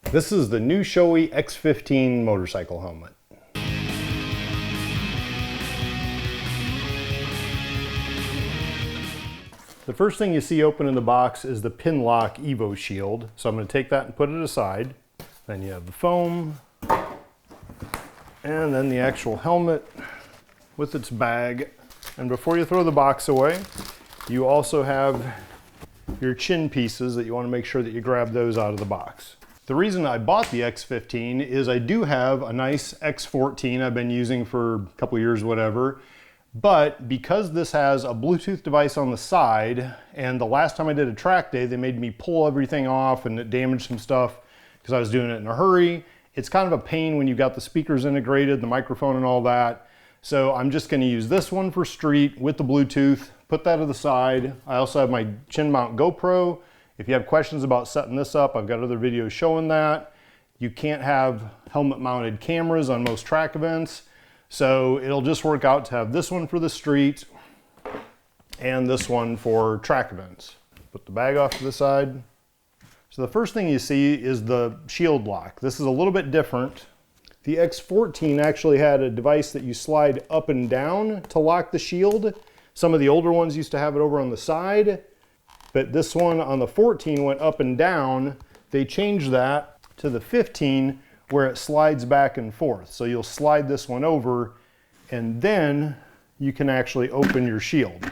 This is the new Shoei X15 motorcycle helmet. The first thing you see open in the box is the PINLOCK Evo shield. So I'm going to take that and put it aside. Then you have the foam, and then the actual helmet with its bag. And before you throw the box away, you also have your chin pieces that you want to make sure that you grab those out of the box. The reason I bought the X15 is I do have a nice X14 I've been using for a couple years, whatever. But because this has a Bluetooth device on the side, and the last time I did a track day, they made me pull everything off and it damaged some stuff because I was doing it in a hurry. It's kind of a pain when you've got the speakers integrated, the microphone and all that. So I'm just going to use this one for street with the Bluetooth, put that to the side. I also have my chin mount GoPro. If you have questions about setting this up, I've got other videos showing that. You can't have helmet mounted cameras on most track events. So it'll just work out to have this one for the street and this one for track events. Put the bag off to the side. So the first thing you see is the shield lock. This is a little bit different. The X14 actually had a device that you slide up and down to lock the shield. Some of the older ones used to have it over on the side, but this one on the 14 went up and down. They changed that to the 15 where it slides back and forth. So you'll slide this one over and then you can actually open your shield.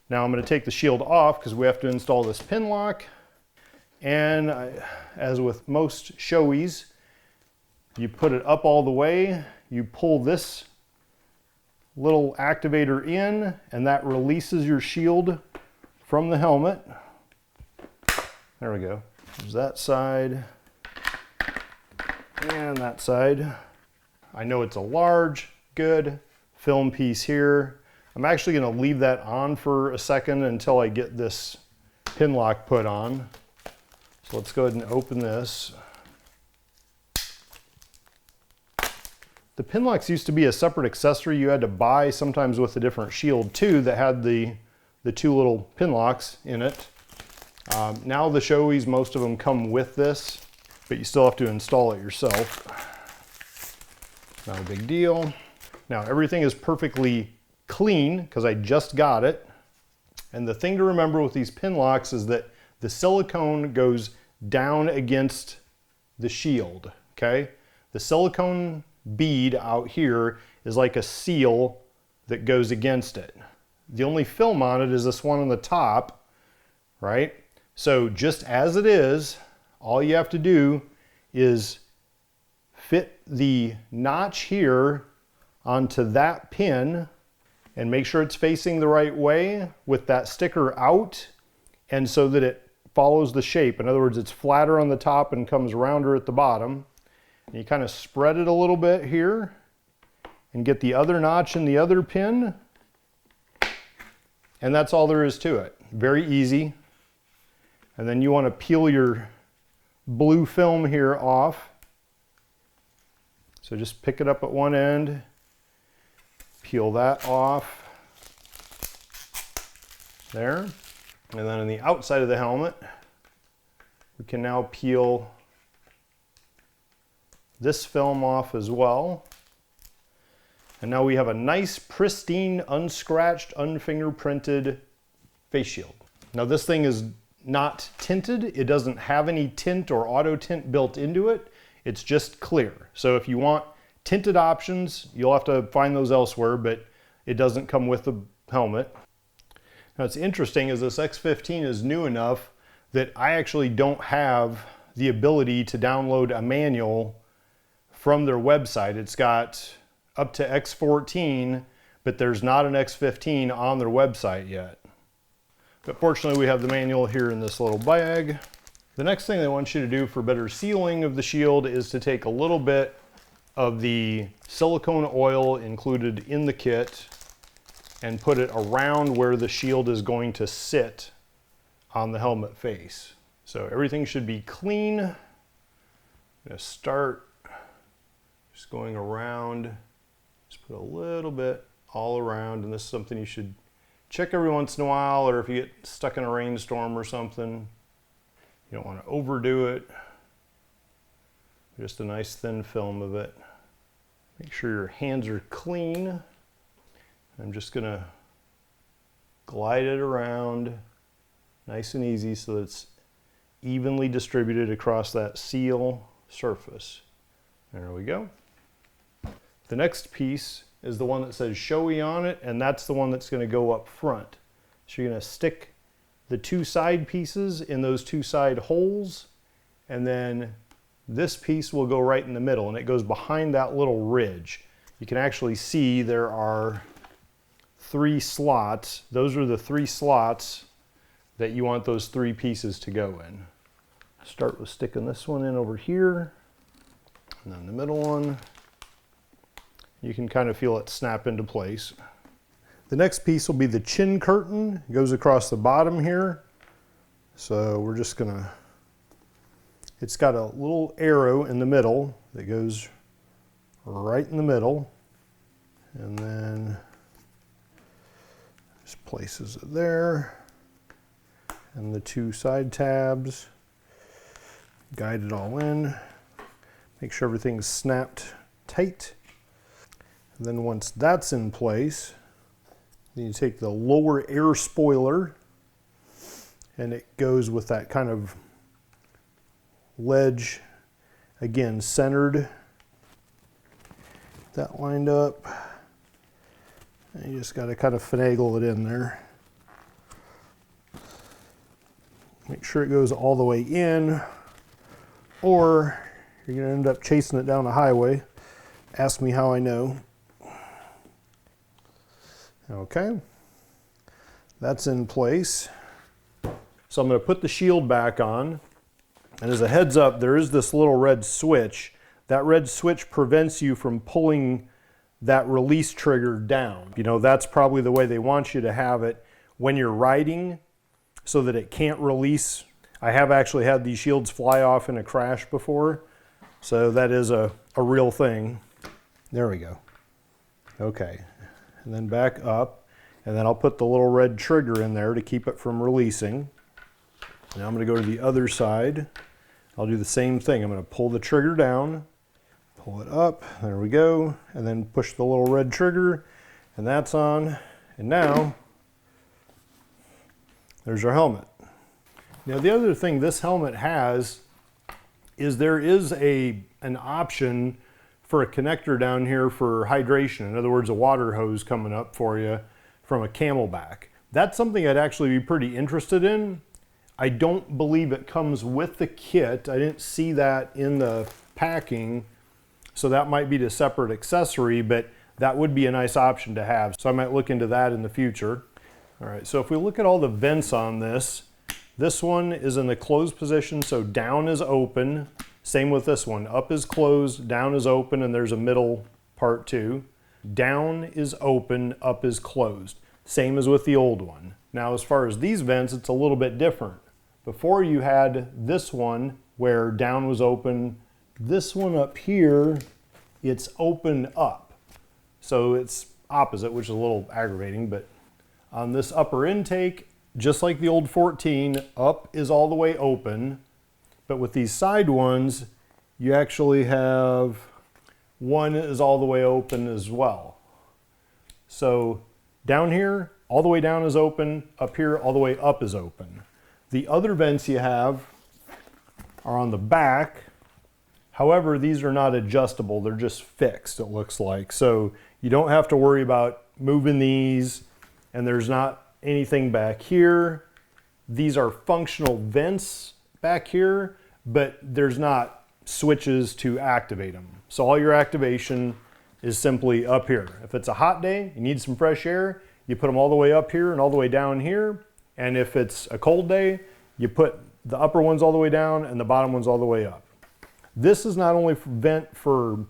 Now I'm going to take the shield off because we have to install this pin lock. And as with most Shoeis, you put it up all the way, you pull this little activator in, and that releases your shield from the helmet. There we go. There's that side and that side. I know it's a large, good film piece here. I'm actually going to leave that on for a second until I get this pin lock put on. So let's go ahead and open this. The pin locks used to be a separate accessory you had to buy, sometimes with a different shield too, that had the two little pin locks in it. Now the Shoeis, most of them come with this, but you still have to install it yourself. Not a big deal. Now everything is perfectly clean because I just got it. And the thing to remember with these pin locks is that the silicone goes down against the shield, okay? The silicone bead out here is like a seal that goes against it. The only film on it is this one on the top, right? So just as it is, all you have to do is fit the notch here onto that pin and make sure it's facing the right way with that sticker out, and so that it follows the shape. In other words, it's flatter on the top and comes rounder at the bottom. And you kind of spread it a little bit here and get the other notch in the other pin. And that's all there is to it. Very easy. And then you want to peel your blue film here off. So just pick it up at one end, peel that off there. And then on the outside of the helmet, we can now peel this film off as well. And now we have a nice, pristine, unscratched, unfingerprinted face shield. Now this thing is not tinted. It doesn't have any tint or auto tint built into it. It's just clear. So if you want tinted options, you'll have to find those elsewhere, but it doesn't come with the helmet. Now what's interesting is this X15 is new enough that I actually don't have the ability to download a manual from their website. It's got up to X14, but there's not an X15 on their website yet. But fortunately we have the manual here in this little bag. The next thing they want you to do for better sealing of the shield is to take a little bit of the silicone oil included in the kit and put it around where the shield is going to sit on the helmet face. So everything should be clean. I'm going to start just going around. Just put a little bit all around, and this is something you should check every once in a while, or if you get stuck in a rainstorm or something. You don't want to overdo it. Just a nice thin film of it. Make sure your hands are clean. I'm just gonna glide it around nice and easy so that it's evenly distributed across that seal surface. There we go. The next piece is the one that says Shoei on it, and that's the one that's going to go up front. So you're going to stick the two side pieces in those two side holes, and then this piece will go right in the middle, and it goes behind that little ridge. You can actually see there are 3 slots. Those are the 3 slots that you want those 3 pieces to go in. Start with sticking this one in over here, and then the middle one. You can kind of feel it snap into place. The next piece will be the chin curtain. It goes across the bottom here. So we're just gonna, it's got a little arrow in the middle that goes right in the middle. And then just places it there. And the 2 side tabs. Guide it all in. Make sure everything's snapped tight. And then once that's in place, then you take the lower air spoiler, and it goes with that kind of ledge, again centered. That lined up. And you just got to kind of finagle it in there. Make sure it goes all the way in, or you're going to end up chasing it down a highway. Ask me how I know. Okay, that's in place. So I'm going to put the shield back on, and as a heads up, there is this little red switch. That red switch prevents you from pulling that release trigger down. You know, that's probably the way they want you to have it when you're riding, so that it can't release. I have actually had these shields fly off in a crash before, so that is a real thing. There we go. Okay. And then back up, and then I'll put the little red trigger in there to keep it from releasing. Now I'm going to go to the other side. I'll do the same thing. I'm going to pull the trigger down, pull it up, there we go, and then push the little red trigger, and that's on. And now, there's our helmet. Now the other thing this helmet has is there is an option for a connector down here for hydration. In other words, a water hose coming up for you from a Camelback. That's something I'd actually be pretty interested in. I don't believe it comes with the kit. I didn't see that in the packing, so that might be a separate accessory, but that would be a nice option to have. So I might look into that in the future. All right, so if we look at all the vents on this, this one is in the closed position, so down is open. Same with this one. Up is closed, down is open, and there's a middle part too. Down is open, up is closed. Same as with the old one. Now as far as these vents, it's a little bit different. Before you had this one where down was open. This one up here, it's open up. So it's opposite, which is a little aggravating, but on this upper intake, just like the old 14, up is all the way open. But with these side ones, you actually have one is all the way open as well. So down here, all the way down is open. Up here, all the way up is open. The other vents you have are on the back. However, these are not adjustable. They're just fixed, it looks like. So you don't have to worry about moving these, and there's not anything back here. These are functional vents back here, but there's not switches to activate them. So all your activation is simply up here. If it's a hot day, you need some fresh air, you put them all the way up here and all the way down here. And if it's a cold day, you put the upper ones all the way down and the bottom ones all the way up. This is not only vent for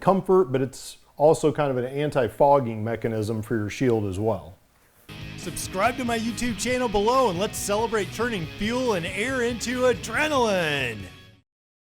comfort, but it's also kind of an anti-fogging mechanism for your shield as well. Subscribe to my YouTube channel below and let's celebrate turning fuel and air into adrenaline.